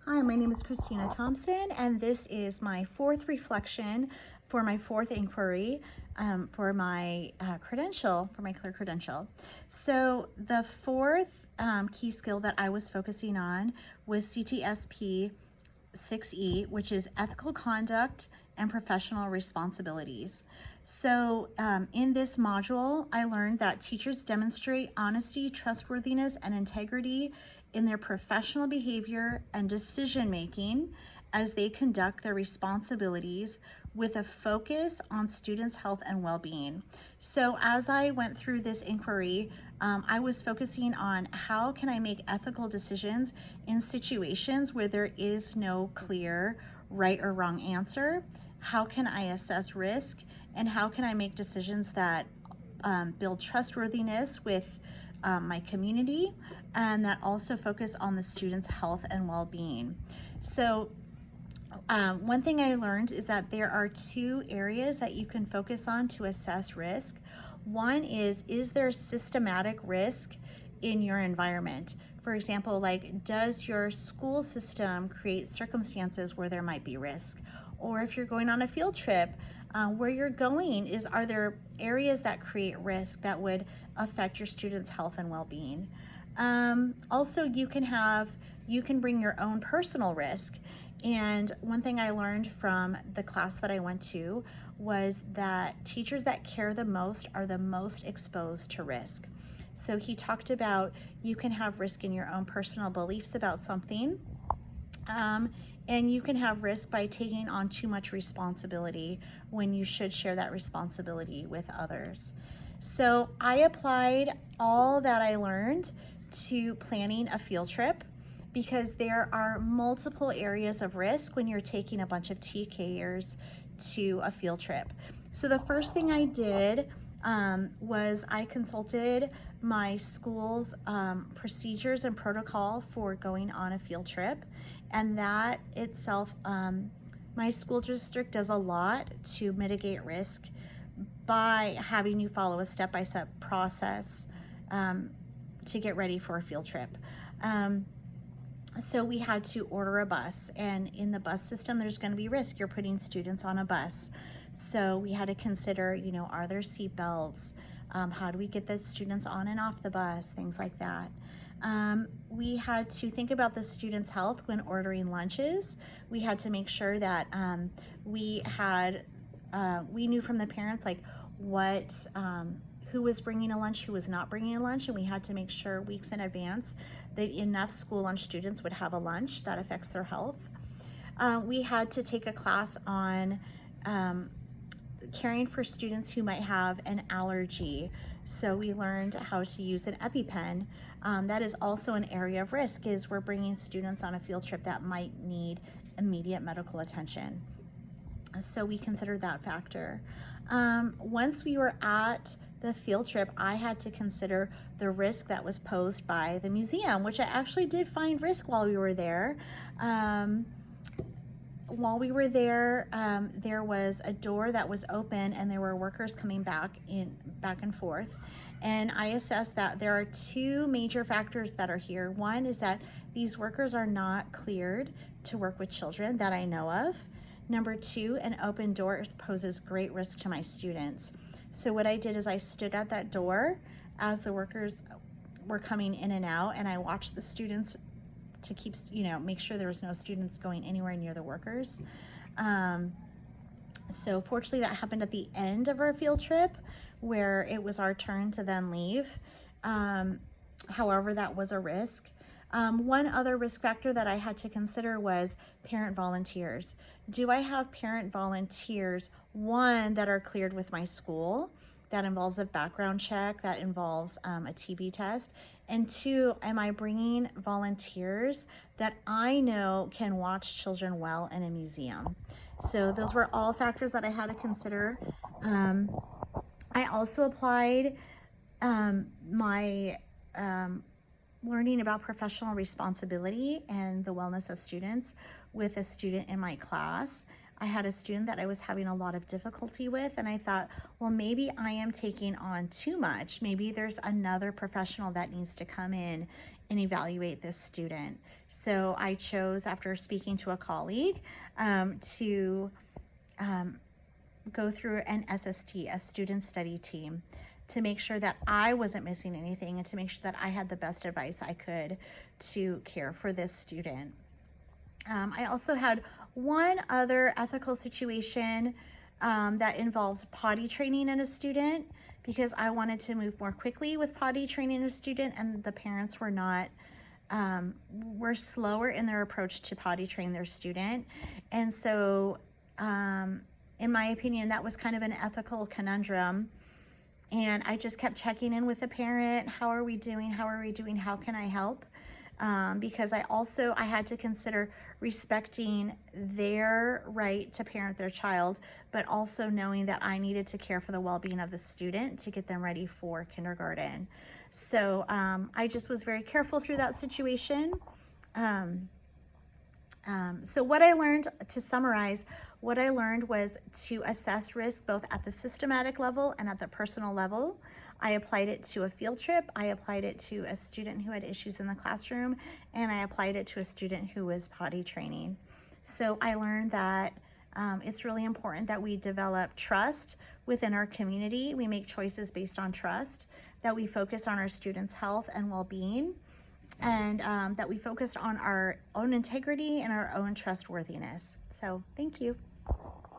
Hi, my name is Christina Thompson, and this is my fourth reflection for my fourth inquiry for my credential, for my clear credential. So the fourth key skill that I was focusing on was CTSP 6E, which is ethical conduct and professional responsibilities. So in this module, I learned that teachers demonstrate honesty, trustworthiness, and integrity in their professional behavior and decision making as they conduct their responsibilities with a focus on students' health and well-being. So as I went through this inquiry, I was focusing on how can I make ethical decisions in situations where there is no clear right or wrong answer. How can I assess risk, and how can I make decisions that build trustworthiness with my community, and that also focus on the students' health and well-being. So one thing I learned is that there are two areas that you can focus on to assess risk. One is there systematic risk in your environment? For example, like, does your school system create circumstances where there might be risk? Or if you're going on a field trip, where you're going, are there areas that create risk that would affect your students' health and well-being? Also, you can bring your own personal risk. And one thing I learned from the class that I went to was that teachers that care the most are the most exposed to risk. So he talked about you can have risk in your own personal beliefs about something, and you can have risk by taking on too much responsibility when you should share that responsibility with others. So I applied all that I learned to planning a field trip, because there are multiple areas of risk when you're taking a bunch of TKers to a field trip. So the first thing I did was I consulted my school's procedures and protocol for going on a field trip, and that itself, my school district does a lot to mitigate risk by having you follow a step-by-step process to get ready for a field trip. So we had to order a bus, and in the bus system there's going to be risk. You're putting students on a bus, so we had to consider, are there seat belts? How do we get the students on and off the bus? Things like that. We had to think about the students' health when ordering lunches. We had to make sure that we knew from the parents like who was bringing a lunch, who was not bringing a lunch, and we had to make sure weeks in advance that enough school lunch students would have a lunch that affects their health. We had to take a class on caring for students who might have an allergy. So we learned how to use an EpiPen. That is also an area of risk, is we're bringing students on a field trip that might need immediate medical attention. So we considered that factor. Once we were at the field trip, I had to consider the risk that was posed by the museum, which I actually did find risk while we were there. There was a door that was open, and there were workers coming back and forth. And I assessed that there are two major factors that are here. One is that these workers are not cleared to work with children that I know of. Number two, an open door poses great risk to my students. So what I did is I stood at that door as the workers were coming in and out, and I watched the students to keep, make sure there was no students going anywhere near the workers. So fortunately that happened at the end of our field trip, where it was our turn to then leave. However, that was a risk. One other risk factor that I had to consider was parent volunteers. Do I have parent volunteers, one, that are cleared with my school? That involves a background check, that involves a TB test. And two, am I bringing volunteers that I know can watch children well in a museum? So those were all factors that I had to consider. I also applied my learning about professional responsibility and the wellness of students with a student in my class. I had a student that I was having a lot of difficulty with, and I thought, well, maybe I am taking on too much. Maybe there's another professional that needs to come in and evaluate this student. So I chose, after speaking to a colleague, to go through an SST, a student study team, to make sure that I wasn't missing anything and to make sure that I had the best advice I could to care for this student. I also had one other ethical situation that involves potty training in a student, because I wanted to move more quickly with potty training a student, and the parents were not, were slower in their approach to potty train their student. And so, in my opinion, that was kind of an ethical conundrum. And I just kept checking in with the parent. How are we doing? How are we doing? How can I help? Because I had to consider respecting their right to parent their child, but also knowing that I needed to care for the well-being of the student to get them ready for kindergarten. So I just was very careful through that situation. So what I learned, to summarize, what I learned was to assess risk both at the systematic level and at the personal level. I applied it to a field trip, I applied it to a student who had issues in the classroom, and I applied it to a student who was potty training. So I learned that it's really important that we develop trust within our community. We make choices based on trust, that we focus on our students' health and well-being, and that we focused on our own integrity and our own trustworthiness. So thank you.